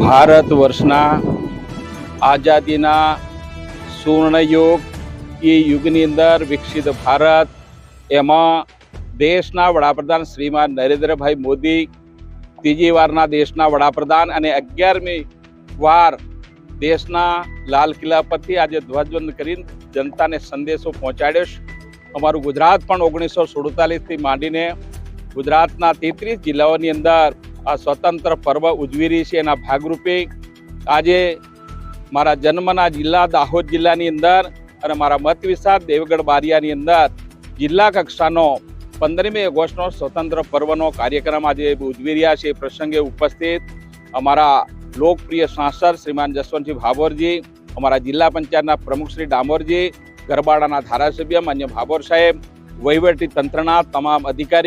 ભારત વર્ષના આઝાદીના સુવર્ણયુગ એ યુગની અંદર વિકસિત ભારત એમાં દેશના વડાપ્રધાન શ્રીમાન નરેન્દ્રભાઈ મોદી ત્રીજી વારના દેશના વડાપ્રધાન અને 11મી વાર દેશના લાલ કિલ્લા પરથી આજે ધ્વજવંદન કરીને જનતાને સંદેશો પહોંચાડ્યો છે. અમારું ગુજરાત પણ 1947થી માંડીને ગુજરાતના 33 જિલ્લાઓની અંદર આ સ્વતંત્ર પર્વ ઉજવી રહી છે. એના ભાગરૂપે આજે મારા જન્મના જિલ્લા દાહોદ જિલ્લાની અંદર અને મારા મત વિસ્તાર દેવગઢ બારિયાની અંદર જિલ્લા કક્ષાનો 15મી ઓગસ્ટનો સ્વતંત્ર પર્વનો કાર્યક્રમ આજે ઉજવી રહ્યા છે. એ પ્રસંગે ઉપસ્થિત અમારા લોકપ્રિય સાંસદ શ્રીમાન જસવંતસિંહ ભાભોરજી, અમારા જિલ્લા પંચાયતના પ્રમુખ શ્રી ડામોરજી, ગરબાડાના ધારાસભ્ય માન્ય ભાભોર સાહેબ, વહીવટી તંત્રના તમામ અધિકારી